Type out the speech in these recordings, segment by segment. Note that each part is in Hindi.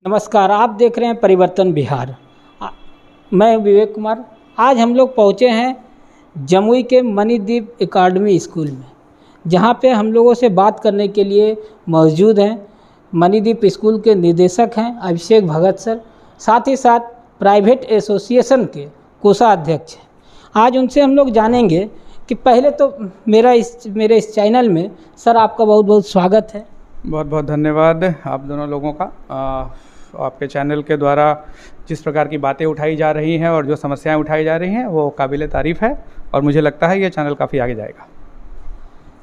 नमस्कार, आप देख रहे हैं परिवर्तन बिहार। मैं विवेक कुमार। आज हम लोग पहुंचे हैं जमुई के मणिदीप एकेडमी स्कूल में, जहां पे हम लोगों से बात करने के लिए मौजूद हैं मणिदीप स्कूल के निदेशक हैं अभिषेक भगत सर, साथ ही साथ प्राइवेट एसोसिएशन के कोषाध्यक्ष हैं। आज उनसे हम लोग जानेंगे कि पहले तो मेरे इस चैनल में सर आपका बहुत बहुत स्वागत है। बहुत बहुत धन्यवाद आप दोनों लोगों का। आपके चैनल के द्वारा जिस प्रकार की बातें उठाई जा रही हैं और जो समस्याएं उठाई जा रही हैं वो काबिल तारीफ़ है और मुझे लगता है ये चैनल काफ़ी आगे जाएगा।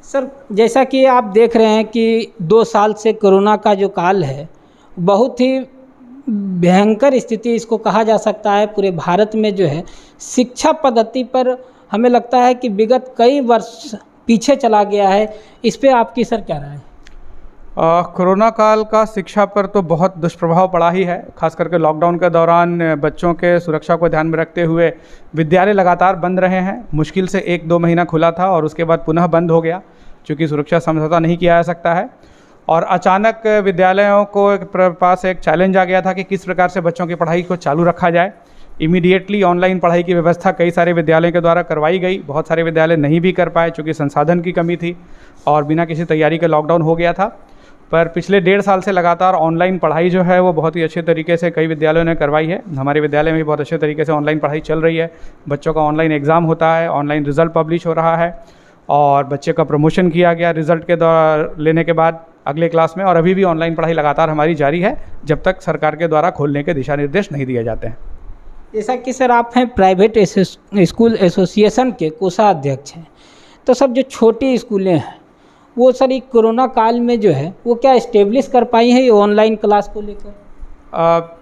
सर, जैसा कि आप देख रहे हैं कि 2 साल से कोरोना का जो काल है, बहुत ही भयंकर स्थिति इसको कहा जा सकता है। पूरे भारत में जो है शिक्षा पद्धति पर हमें लगता है कि विगत कई वर्ष पीछे चला गया है। इस पे आपकी सर क्या राय है? कोरोना काल का शिक्षा पर तो बहुत दुष्प्रभाव पड़ा ही है। खास करके लॉकडाउन के दौरान बच्चों के सुरक्षा को ध्यान में रखते हुए विद्यालय लगातार बंद रहे हैं। मुश्किल से 1-2 महीना खुला था और उसके बाद पुनः बंद हो गया, क्योंकि सुरक्षा समझौता नहीं किया जा सकता है। और अचानक विद्यालयों को पास एक चैलेंज आ गया था कि किस प्रकार से बच्चों की पढ़ाई को चालू रखा जाए। इमीडिएटली ऑनलाइन पढ़ाई की व्यवस्था कई सारे विद्यालयों के द्वारा करवाई गई। बहुत सारे विद्यालय नहीं भी कर पाए, चूँकि संसाधन की कमी थी और बिना किसी तैयारी के लॉकडाउन हो गया था। पर पिछले 1.5 साल से लगातार ऑनलाइन पढ़ाई जो है वो बहुत ही अच्छे तरीके से कई विद्यालयों ने करवाई है। हमारे विद्यालय में भी बहुत अच्छे तरीके से ऑनलाइन पढ़ाई चल रही है। बच्चों का ऑनलाइन एग्ज़ाम होता है, ऑनलाइन रिज़ल्ट पब्लिश हो रहा है और बच्चे का प्रमोशन किया गया रिज़ल्ट के द्वारा लेने के बाद अगले क्लास में। और अभी भी ऑनलाइन पढ़ाई लगातार हमारी जारी है जब तक सरकार के द्वारा खोलने के दिशा निर्देश नहीं दिए जाते हैं। जैसा कि सर आप हैं प्राइवेट स्कूल एसोसिएशन के कोषाध्यक्ष हैं, तो सर जो छोटी स्कूलें हैं वो सर एक कोरोना काल में जो है वो क्या इस्टेब्लिश कर पाई हैं ये ऑनलाइन क्लास को लेकर?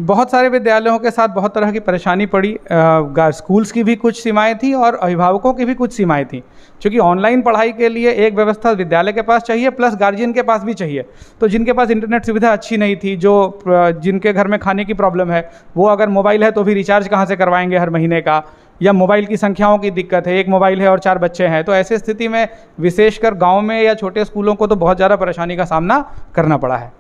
बहुत सारे विद्यालयों के साथ बहुत तरह की परेशानी पड़ी। स्कूल्स की भी कुछ सीमाएं थी और अभिभावकों की भी कुछ सीमाएं थी, क्योंकि ऑनलाइन पढ़ाई के लिए एक व्यवस्था विद्यालय के पास चाहिए प्लस गार्जियन के पास भी चाहिए। तो जिनके पास इंटरनेट सुविधा अच्छी नहीं थी, जिनके घर में खाने की प्रॉब्लम है, वो अगर मोबाइल है तो भी रिचार्ज कहाँ से करवाएंगे हर महीने का, या मोबाइल की संख्याओं की दिक्कत है, एक मोबाइल है और 4 बच्चे हैं। तो ऐसे स्थिति में विशेषकर गाँव में या छोटे स्कूलों को तो बहुत ज़्यादा परेशानी का सामना करना पड़ा है।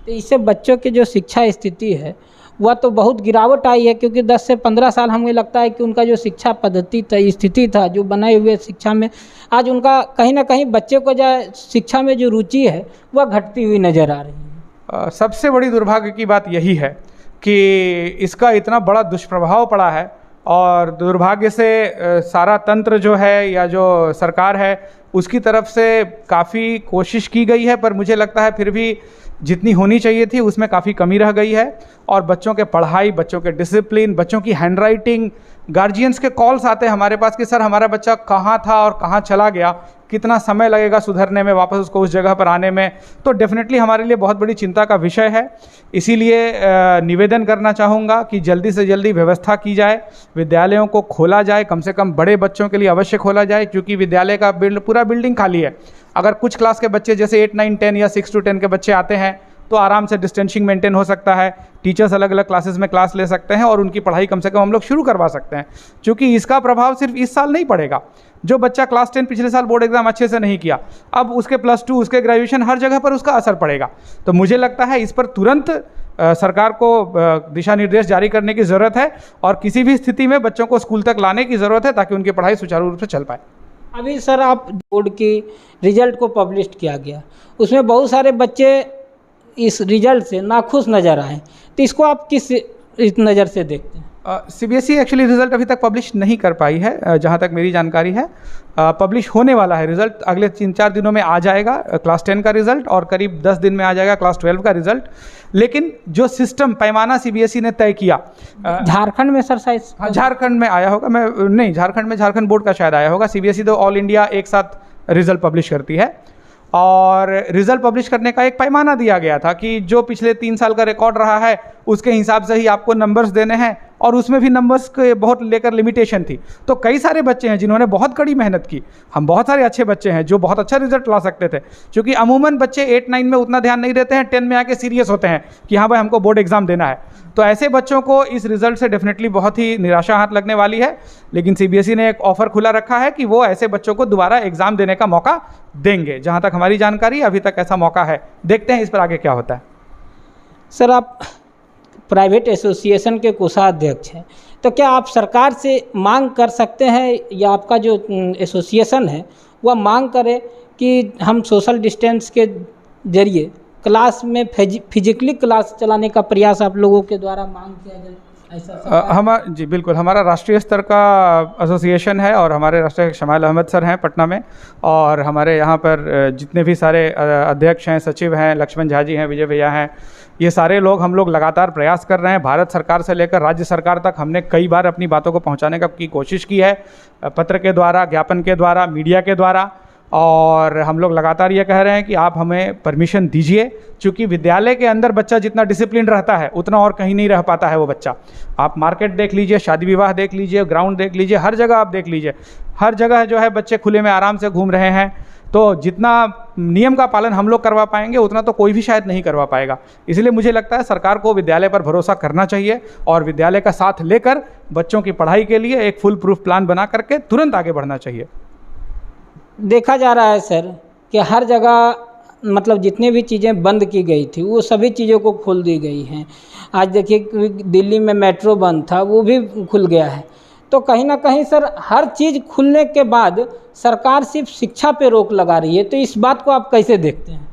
तो इससे बच्चों की जो शिक्षा स्थिति है वह तो बहुत गिरावट आई है, क्योंकि 10 से 15 साल हमें लगता है कि उनका जो शिक्षा पद्धति स्थिति था, जो बनाए हुए शिक्षा में, आज उनका कहीं ना कहीं बच्चे को जो शिक्षा में जो रुचि है वह घटती हुई नज़र आ रही है। सबसे बड़ी दुर्भाग्य की बात यही है कि इसका इतना बड़ा दुष्प्रभाव पड़ा है और दुर्भाग्य से सारा तंत्र जो है या जो सरकार है उसकी तरफ से काफ़ी कोशिश की गई है, पर मुझे लगता है फिर भी जितनी होनी चाहिए थी उसमें काफ़ी कमी रह गई है। और बच्चों के पढ़ाई, बच्चों के डिसिप्लिन, बच्चों की हैंडराइटिंग, गार्जियंस के कॉल्स आते हैं हमारे पास कि सर हमारा बच्चा कहाँ था और कहाँ चला गया, कितना समय लगेगा सुधरने में, वापस उसको उस जगह पर आने में। तो डेफिनेटली हमारे लिए बहुत बड़ी चिंता का विषय है। इसीलिए निवेदन करना चाहूँगा कि जल्दी से जल्दी व्यवस्था की जाए, विद्यालयों को खोला जाए, कम से कम बड़े बच्चों के लिए अवश्य खोला जाए, क्योंकि विद्यालय का पूरा बिल्डिंग खाली है। अगर कुछ क्लास के बच्चे जैसे 8, 9, 10 या 6 to 10 के बच्चे आते हैं तो आराम से डिस्टेंसिंग मेंटेन हो सकता है, टीचर्स अलग अलग क्लासेस में क्लास ले सकते हैं और उनकी पढ़ाई कम से कम हम लोग शुरू करवा सकते हैं। क्योंकि इसका प्रभाव सिर्फ इस साल नहीं पड़ेगा। जो बच्चा क्लास 10 पिछले साल बोर्ड एग्जाम अच्छे से नहीं किया, अब उसके +2, उसके ग्रेजुएशन, हर जगह पर उसका असर पड़ेगा। तो मुझे लगता है इस पर तुरंत सरकार को दिशा निर्देश जारी करने की ज़रूरत है और किसी भी स्थिति में बच्चों को स्कूल तक लाने की ज़रूरत है ताकि उनकी पढ़ाई सुचारू रूप से चल पाए। अभी सर आप बोर्ड की रिजल्ट को पब्लिश किया गया, उसमें बहुत सारे बच्चे इस रिजल्ट से नाखुश नज़र आए, तो इसको आप किस नज़र से देखते हैं? CBSE एक्चुअली रिज़ल्ट अभी तक पब्लिश नहीं कर पाई है, जहाँ तक मेरी जानकारी है। पब्लिश होने वाला है रिज़ल्ट, अगले 3-4 दिनों में आ जाएगा क्लास 10 का रिज़ल्ट और करीब 10 दिन में आ जाएगा क्लास 12 का रिज़ल्ट। लेकिन जो सिस्टम पैमाना CBSE ने तय किया, झारखंड में सर शायद, हाँ झारखंड में आया होगा, मैं नहीं, झारखंड बोर्ड का शायद आया होगा। CBSE तो ऑल इंडिया एक साथ रिज़ल्ट पब्लिश करती है और रिज़ल्ट पब्लिश करने का एक पैमाना दिया गया था कि जो पिछले 3 साल का रिकॉर्ड रहा है उसके हिसाब से ही आपको नंबर्स देने हैं, और उसमें भी नंबर्स के बहुत लेकर लिमिटेशन थी। तो कई सारे बच्चे हैं जिन्होंने बहुत कड़ी मेहनत की, हम बहुत सारे अच्छे बच्चे हैं जो बहुत अच्छा रिजल्ट ला सकते थे, क्योंकि अमूमन बच्चे 8-9 में उतना ध्यान नहीं देते हैं, 10 में आके सीरियस होते हैं कि हाँ भाई हमको बोर्ड एग्जाम देना है। तो ऐसे बच्चों को इस रिज़ल्ट से डेफिनेटली बहुत ही निराशा हाथ लगने वाली है। लेकिन CBSE ने एक ऑफ़र खुला रखा है कि वो ऐसे बच्चों को दोबारा एग्ज़ाम देने का मौका देंगे। जहाँ तक हमारी जानकारी अभी तक ऐसा मौका है, देखते हैं इस पर आगे क्या होता है। सर, आप प्राइवेट एसोसिएशन के कोषाध्यक्ष हैं, तो क्या आप सरकार से मांग कर सकते हैं या आपका जो एसोसिएशन है वह मांग करे कि हम सोशल डिस्टेंस के जरिए क्लास में फिजिकली क्लास चलाने का प्रयास आप लोगों के द्वारा मांग किया जाए? ऐसा जी बिल्कुल, हमारा राष्ट्रीय स्तर का एसोसिएशन है और हमारे राष्ट्रीय शमाइल अहमद सर हैं पटना में, और हमारे यहाँ पर जितने भी सारे अध्यक्ष हैं, सचिव हैं, लक्ष्मण झा जी हैं, विजय भैया हैं, ये सारे लोग, हम लोग लगातार प्रयास कर रहे हैं। भारत सरकार से लेकर राज्य सरकार तक हमने कई बार अपनी बातों को पहुँचाने की कोशिश की है, पत्र के द्वारा, ज्ञापन के द्वारा, मीडिया के द्वारा, और हम लोग लगातार ये कह रहे हैं कि आप हमें परमिशन दीजिए, क्योंकि विद्यालय के अंदर बच्चा जितना डिसिप्लिन रहता है उतना और कहीं नहीं रह पाता है वो बच्चा। आप मार्केट देख लीजिए, शादी विवाह देख लीजिए, ग्राउंड देख लीजिए, हर जगह आप देख लीजिए, हर जगह जो है बच्चे खुले में आराम से घूम रहे हैं। तो जितना नियम का पालन हम लोग करवा पाएंगे उतना तो कोई भी शायद नहीं करवा पाएगा। इसलिए मुझे लगता है सरकार को विद्यालय पर भरोसा करना चाहिए और विद्यालय का साथ लेकर बच्चों की पढ़ाई के लिए एक फुल प्रूफ प्लान बना करके तुरंत आगे बढ़ना चाहिए। देखा जा रहा है सर कि हर जगह मतलब जितनी भी चीज़ें बंद की गई थी वो सभी चीज़ों को खोल दी गई हैं। आज देखिए दिल्ली में मेट्रो बंद था, वो भी खुल गया है। तो कहीं ना कहीं सर हर चीज़ खुलने के बाद सरकार सिर्फ शिक्षा पे रोक लगा रही है, तो इस बात को आप कैसे देखते हैं?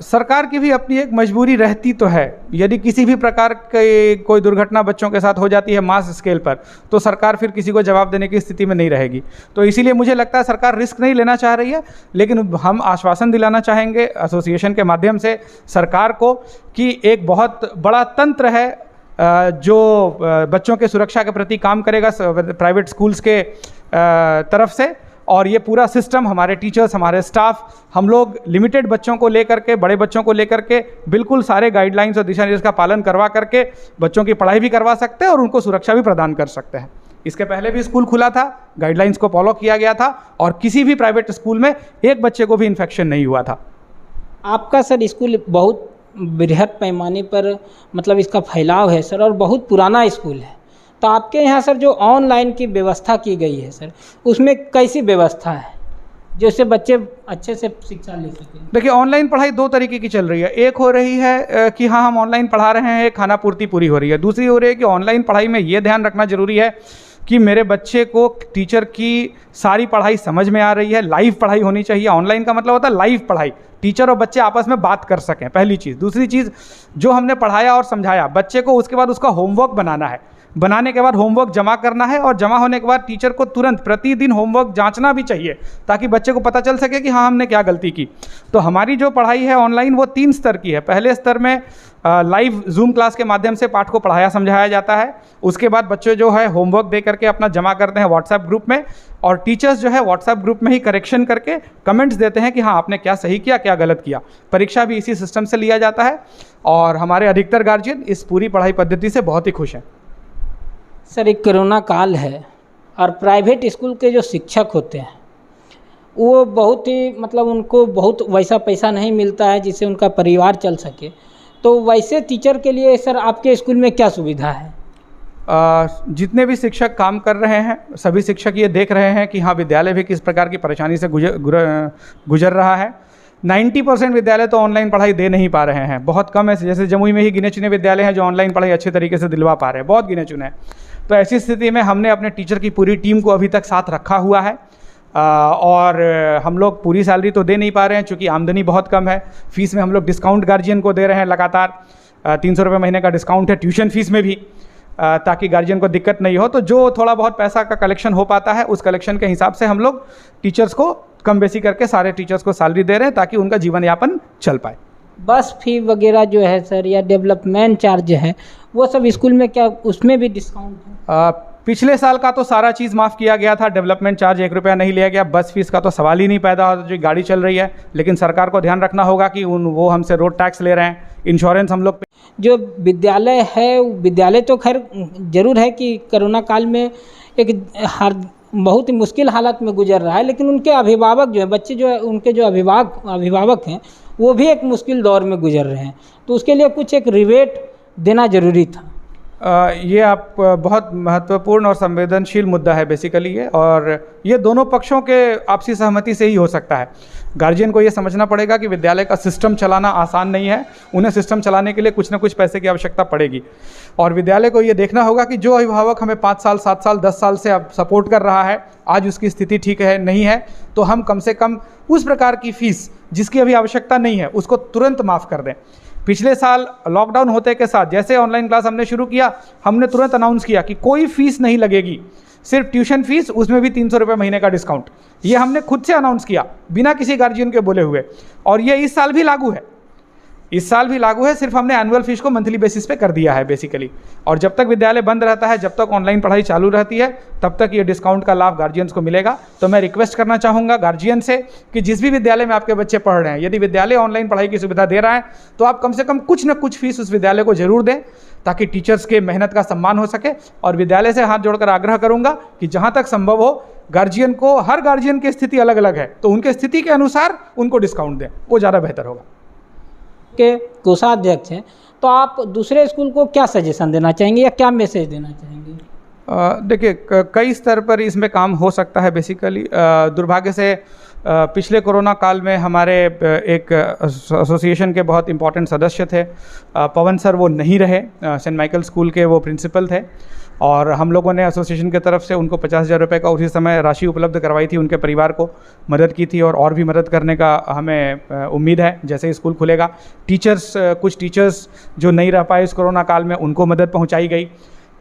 सरकार की भी अपनी एक मजबूरी रहती तो है। यदि किसी भी प्रकार की कोई दुर्घटना बच्चों के साथ हो जाती है मास स्केल पर, तो सरकार फिर किसी को जवाब देने की स्थिति में नहीं रहेगी। तो इसीलिए मुझे लगता है सरकार रिस्क नहीं लेना चाह रही है, लेकिन हम आश्वासन दिलाना चाहेंगे एसोसिएशन के माध्यम से सरकार को कि एक बहुत बड़ा तंत्र है जो बच्चों के सुरक्षा के प्रति काम करेगा प्राइवेट स्कूल्स के तरफ से, और ये पूरा सिस्टम, हमारे टीचर्स, हमारे स्टाफ, हम लोग लिमिटेड बच्चों को लेकर के, बड़े बच्चों को लेकर के बिल्कुल सारे गाइडलाइंस और दिशा निर्देश का पालन करवा करके बच्चों की पढ़ाई भी करवा सकते हैं और उनको सुरक्षा भी प्रदान कर सकते हैं। इसके पहले भी स्कूल खुला था, गाइडलाइंस को फॉलो किया गया था और किसी भी प्राइवेट स्कूल में एक बच्चे को भी इन्फेक्शन नहीं हुआ था। आपका सर स्कूल बहुत बृहद पैमाने पर मतलब इसका फैलाव है सर, और बहुत पुराना स्कूल है। तो आपके यहाँ सर जो ऑनलाइन की व्यवस्था की गई है सर, उसमें कैसी व्यवस्था है जिससे बच्चे अच्छे से शिक्षा ले सकें? देखिए, ऑनलाइन पढ़ाई दो तरीके की चल रही है। एक हो रही है कि हाँ हम ऑनलाइन पढ़ा रहे हैं, खाना पूर्ति पूरी हो रही है। दूसरी हो रही है कि ऑनलाइन पढ़ाई में ये ध्यान रखना जरूरी है कि मेरे बच्चे को टीचर की सारी पढ़ाई समझ में आ रही है। लाइव पढ़ाई होनी चाहिए। ऑनलाइन का मतलब होता है लाइव पढ़ाई, टीचर और बच्चे आपस में बात कर सकें, पहली चीज़। दूसरी चीज़, जो हमने पढ़ाया और समझाया बच्चे को, उसके बाद उसका होमवर्क बनाना है। बनाने के बाद होमवर्क जमा करना है, और जमा होने के बाद टीचर को तुरंत प्रतिदिन होमवर्क जांचना भी चाहिए ताकि बच्चे को पता चल सके कि हाँ हमने क्या गलती की। तो हमारी जो पढ़ाई है ऑनलाइन वो 3 स्तर की है। पहले स्तर में लाइव जूम क्लास के माध्यम से पाठ को पढ़ाया समझाया जाता है। उसके बाद बच्चे जो है होमवर्क दे करके अपना जमा करते हैं व्हाट्सएप ग्रुप में, और टीचर्स जो है व्हाट्सएप ग्रुप में ही करेक्शन करके कमेंट्स देते हैं कि हाँ आपने क्या सही किया, क्या गलत किया। परीक्षा भी इसी सिस्टम से लिया जाता है और हमारे अधिकतर गार्जियन इस पूरी पढ़ाई पद्धति से बहुत ही खुश हैं। सर, एक कोरोना काल है और प्राइवेट स्कूल के जो शिक्षक होते हैं वो बहुत ही मतलब उनको बहुत वैसा पैसा नहीं मिलता है जिससे उनका परिवार चल सके। तो वैसे टीचर के लिए सर आपके स्कूल में क्या सुविधा है? जितने भी शिक्षक काम कर रहे हैं सभी शिक्षक ये देख रहे हैं कि हाँ विद्यालय भी किस प्रकार की परेशानी से गुजर रहा है। 90% विद्यालय तो ऑनलाइन पढ़ाई दे नहीं पा रहे हैं। बहुत कम है, जैसे जमुई में ही गिने चुने विद्यालय हैं जो ऑनलाइन पढ़ाई अच्छे तरीके से दिलवा पा रहे हैं, बहुत गिने चुने हैं। तो ऐसी स्थिति में हमने अपने टीचर की पूरी टीम को अभी तक साथ रखा हुआ है, और हम लोग पूरी सैलरी तो दे नहीं पा रहे हैं क्योंकि आमदनी बहुत कम है। फीस में हम लोग डिस्काउंट गार्जियन को दे रहे हैं लगातार, 300 रुपये महीने का डिस्काउंट है ट्यूशन फीस में भी, ताकि गार्जियन को दिक्कत नहीं हो। तो जो थोड़ा बहुत पैसा का कलेक्शन हो पाता है उस कलेक्शन के हिसाब से हम लोग टीचर्स को कम बेसी करके सारे टीचर्स को सैलरी दे रहे हैं ताकि उनका जीवन यापन चल पाए। बस फी वगैरह जो है सर या डेवलपमेंट चार्ज है वो सब स्कूल में क्या उसमें भी डिस्काउंट है? पिछले साल का तो सारा चीज़ माफ़ किया गया था, डेवलपमेंट चार्ज 1 रुपया नहीं लिया गया। बस फीस का तो सवाल ही नहीं पैदा होता, जो गाड़ी चल रही है। लेकिन सरकार को ध्यान रखना होगा कि वो हमसे रोड टैक्स ले रहे हैं, इंश्योरेंस हम लोग जो विद्यालय है, विद्यालय तो खैर जरूर है कि कोरोना काल में एक बहुत ही मुश्किल हालत में गुजर रहा है, लेकिन उनके अभिभावक जो है, बच्चे जो है, उनके जो अभिभावक हैं वो भी एक मुश्किल दौर में गुजर रहे हैं। तो उसके लिए कुछ एक रिबेट देना ज़रूरी था। ये आप बहुत महत्वपूर्ण और संवेदनशील मुद्दा है बेसिकली ये, और ये दोनों पक्षों के आपसी सहमति से ही हो सकता है। गार्जियन को ये समझना पड़ेगा कि विद्यालय का सिस्टम चलाना आसान नहीं है, उन्हें सिस्टम चलाने के लिए कुछ ना कुछ पैसे की आवश्यकता पड़ेगी, और विद्यालय को ये देखना होगा कि जो अभिभावक हमें 5 साल 7 साल 10 साल से अब सपोर्ट कर रहा है, आज उसकी स्थिति ठीक है नहीं है, तो हम कम से कम उस प्रकार की फीस जिसकी अभी आवश्यकता नहीं है उसको तुरंत माफ़ कर दें। पिछले साल लॉकडाउन होते के साथ जैसे ऑनलाइन क्लास हमने शुरू किया, हमने तुरंत अनाउंस किया कि कोई फीस नहीं लगेगी, सिर्फ ट्यूशन फीस, उसमें भी 300 रुपये महीने का डिस्काउंट। ये हमने खुद से अनाउंस किया बिना किसी गार्जियन के बोले हुए, और ये इस साल भी लागू है, इस साल भी लागू है, सिर्फ हमने एनुअल फीस को मंथली बेसिस पे कर दिया है बेसिकली। और जब तक विद्यालय बंद रहता है, जब तक ऑनलाइन पढ़ाई चालू रहती है, तब तक ये डिस्काउंट का लाभ गार्जियंस को मिलेगा। तो मैं रिक्वेस्ट करना चाहूँगा गार्जियन से कि जिस भी विद्यालय में आपके बच्चे पढ़ रहे हैं, यदि विद्यालय ऑनलाइन पढ़ाई की सुविधा दे रहा है तो आप कम से कम कुछ न कुछ फीस उस विद्यालय को जरूर दें, ताकि टीचर्स के मेहनत का सम्मान हो सके। और विद्यालय से हाथ जोड़कर आग्रह करूँगा कि जहाँ तक संभव हो गार्जियन को, हर गार्जियन की स्थिति अलग अलग है, तो उनके स्थिति के अनुसार उनको डिस्काउंट दें, वो ज़्यादा बेहतर होगा। के कोषाध्यक्ष हैं, तो आप दूसरे स्कूल को क्या सजेशन देना चाहेंगे या क्या मैसेज देना चाहेंगे? देखिए, कई स्तर पर इसमें काम हो सकता है बेसिकली। दुर्भाग्य से पिछले कोरोना काल में हमारे एक एसोसिएशन के बहुत इम्पोर्टेंट सदस्य थे, पवन सर, वो नहीं रहे, सेंट माइकल स्कूल के वो प्रिंसिपल थे, और हम लोगों ने एसोसिएशन की तरफ से उनको 50,000 रुपये का उसी समय राशि उपलब्ध करवाई थी, उनके परिवार को मदद की थी, और भी मदद करने का हमें उम्मीद है जैसे ही स्कूल खुलेगा। टीचर्स, कुछ टीचर्स जो नहीं रह पाए इस कोरोना काल में, उनको मदद पहुंचाई गई।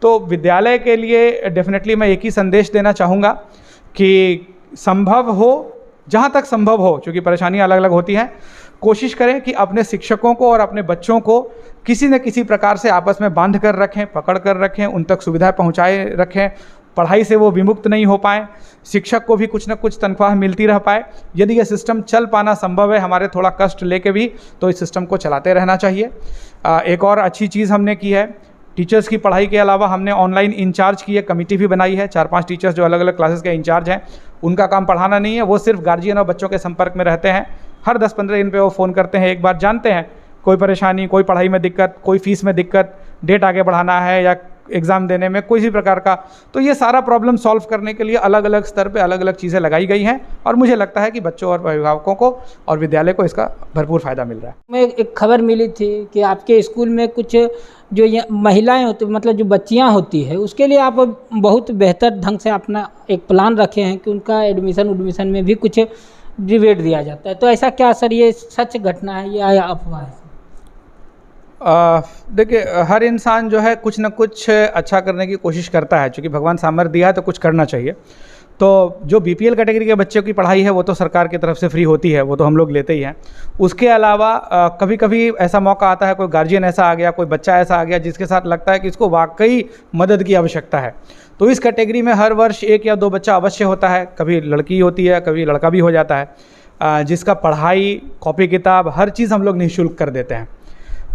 तो विद्यालय के लिए डेफिनेटली मैं एक ही संदेश देना चाहूँगा कि संभव हो, जहाँ तक संभव हो, क्योंकि परेशानियाँ अलग अलग होती हैं, कोशिश करें कि अपने शिक्षकों को और अपने बच्चों को किसी न किसी प्रकार से आपस में बांध कर रखें, पकड़ कर रखें, उन तक सुविधा पहुंचाए रखें, पढ़ाई से वो विमुक्त नहीं हो पाएँ, शिक्षक को भी कुछ न कुछ तनख्वाह मिलती रह पाए। यदि यह सिस्टम चल पाना संभव है, हमारे थोड़ा कष्ट लेके भी, तो इस सिस्टम को चलाते रहना चाहिए। एक और अच्छी चीज़ हमने की है, टीचर्स की पढ़ाई के अलावा हमने ऑनलाइन इंचार्ज की एक कमेटी भी बनाई है, 4-5 टीचर्स जो अलग अलग क्लासेस के इंचार्ज हैं। उनका काम पढ़ाना नहीं है, वो सिर्फ गार्जियन और बच्चों के संपर्क में रहते हैं। हर 10-15 दिन पे वो फ़ोन करते हैं, एक बार जानते हैं कोई परेशानी, कोई पढ़ाई में दिक्कत, कोई फीस में दिक्कत, डेट आगे बढ़ाना है या एग्ज़ाम देने में कोई भी प्रकार का, तो ये सारा प्रॉब्लम सॉल्व करने के लिए अलग अलग स्तर पे अलग अलग चीज़ें लगाई गई हैं, और मुझे लगता है कि बच्चों और अभिभावकों को और विद्यालय को इसका भरपूर फ़ायदा मिल रहा है। मैं एक खबर मिली थी कि आपके स्कूल में कुछ जो ये महिलाएं होती, मतलब जो बच्चियां होती है, उसके लिए आप बहुत बेहतर ढंग से अपना एक प्लान रखे हैं कि उनका एडमिशन में भी कुछ रिबेट दिया जाता है, तो ऐसा क्या सर, ये सच घटना है या अफवाह है? देखिए, हर इंसान जो है कुछ न कुछ अच्छा करने की कोशिश करता है, क्योंकि भगवान सामर्थ्य दिया है तो कुछ करना चाहिए। तो जो बीपीएल कैटेगरी के बच्चों की पढ़ाई है वो तो सरकार की तरफ से फ्री होती है, वो तो हम लोग लेते ही हैं। उसके अलावा कभी कभी ऐसा मौका आता है, कोई गार्जियन ऐसा आ गया, कोई बच्चा ऐसा आ गया जिसके साथ लगता है कि इसको वाकई मदद की आवश्यकता है, तो इस कैटेगरी में हर वर्ष 1 या 2 बच्चा अवश्य होता है। कभी लड़की होती है, कभी लड़का भी हो जाता है, जिसका पढ़ाई, कॉपी किताब, हर चीज़ हम लोग निःशुल्क कर देते हैं,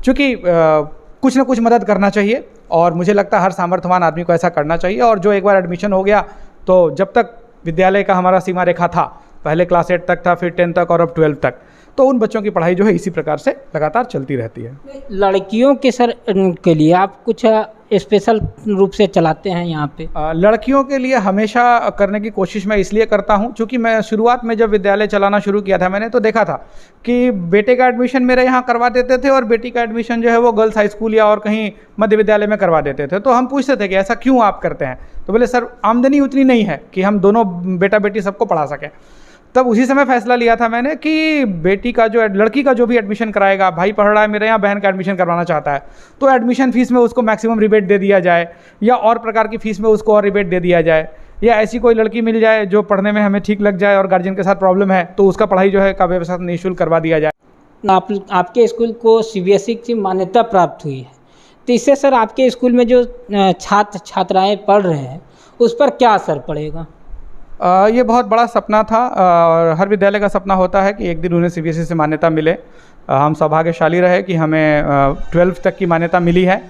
क्योंकि कुछ ना कुछ मदद करना चाहिए, और मुझे लगता है हर सामर्थ्यवान आदमी को ऐसा करना चाहिए। और जो एक बार एडमिशन हो गया, तो जब तक विद्यालय का हमारा सीमा रेखा था, पहले क्लास 8 तक था, फिर 10 तक और अब 12 तक, तो उन बच्चों की पढ़ाई जो है इसी प्रकार से लगातार चलती रहती है। लड़कियों के सर के लिए आप कुछ स्पेशल रूप से चलाते हैं यहाँ पे? लड़कियों के लिए हमेशा करने की कोशिश मैं इसलिए करता हूँ, क्योंकि मैं शुरुआत में जब विद्यालय चलाना शुरू किया था, मैंने तो देखा था कि बेटे का एडमिशन मेरे यहाँ करवा देते थे और बेटी का एडमिशन जो है वो गर्ल्स हाई स्कूल या और कहीं मध्य विद्यालय में करवा देते थे। तो हम पूछते थे कि ऐसा क्यों आप करते हैं? तो बोले सर, आमदनी उतनी नहीं है कि हम दोनों बेटा बेटी सबको पढ़ा सकें। तब उसी समय फैसला लिया था मैंने कि बेटी का जो लड़की का जो भी एडमिशन कराएगा, भाई पढ़ रहा है मेरे यहाँ, बहन का एडमिशन करवाना चाहता है, तो एडमिशन फ़ीस में उसको मैक्सिमम रिबेट दे दिया जाए, या और प्रकार की फ़ीस में उसको और रिबेट दे दिया जाए, या ऐसी कोई लड़की मिल जाए जो पढ़ने में हमें ठीक लग जाए और गार्जियन के साथ प्रॉब्लम है, तो उसका पढ़ाई जो है का व्यवस्था निःशुल्क करवा दिया जाए। आपके स्कूल को CBSE की मान्यता प्राप्त हुई है, तो इससे सर आपके स्कूल में जो छात्र छात्राएँ पढ़ रहे हैं उस पर क्या असर पड़ेगा? ये बहुत बड़ा सपना था, और हर विद्यालय का सपना होता है कि एक दिन उन्हें CBSE से मान्यता मिले। हम सौभाग्यशाली रहे कि हमें 12th तक की मान्यता मिली है,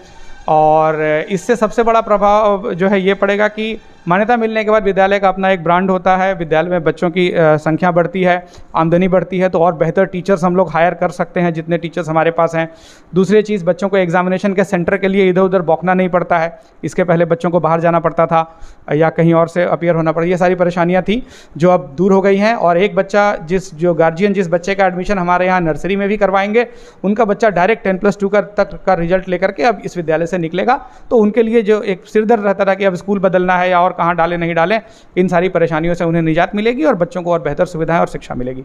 और इससे सबसे बड़ा प्रभाव जो है ये पड़ेगा कि मान्यता मिलने के बाद विद्यालय का अपना एक ब्रांड होता है, विद्यालय में बच्चों की संख्या बढ़ती है, आमदनी बढ़ती है, तो और बेहतर टीचर्स हम लोग हायर कर सकते हैं जितने टीचर्स हमारे पास हैं। दूसरी चीज़, बच्चों को एग्जामिनेशन के सेंटर के लिए इधर उधर बौखना नहीं पड़ता है। इसके पहले बच्चों को बाहर जाना पड़ता था या कहीं और से अपीयर होना पड़ा, ये सारी परेशानियाँ थी जो अब दूर हो गई हैं। और एक बच्चा जो गार्जियन जिस बच्चे का एडमिशन हमारे यहाँ नर्सरी में भी करवाएंगे, उनका बच्चा डायरेक्ट 10+2 तक का रिजल्ट लेकर के अब इस विद्यालय से निकलेगा। तो उनके लिए जो एक सिरदर्द रहता था कि अब स्कूल बदलना है या और कहाँ डालें नहीं डालें, इन सारी परेशानियों से उन्हें निजात मिलेगी और बच्चों को और बेहतर सुविधाएं और शिक्षा मिलेगी।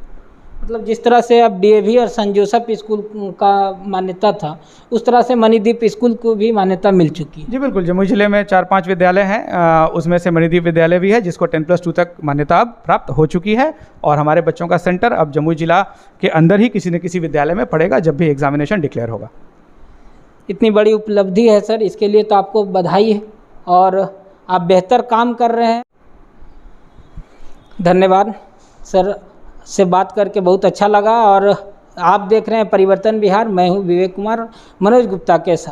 मतलब जिस तरह से अब डीएवी और सेंट जोसेफ स्कूल का मान्यता था, उस तरह से मणिदीप स्कूल को भी मान्यता मिल चुकी है। जी बिल्कुल, जमुई जिले में 4-5 विद्यालय हैं, उसमें से मणिदीप विद्यालय भी है जिसको 10+2 तक मान्यता अब प्राप्त हो चुकी है। और हमारे बच्चों का सेंटर अब जमुई जिला के अंदर ही किसी न किसी विद्यालय में पड़ेगा जब भी एग्जामिनेशन डिक्लेयर होगा। इतनी बड़ी उपलब्धि है सर, इसके लिए तो आपको बधाई है और आप बेहतर काम कर रहे हैं। धन्यवाद सर, से बात करके बहुत अच्छा लगा। और आप देख रहे हैं परिवर्तन बिहार, मैं हूं विवेक कुमार मनोज गुप्ता के साथ।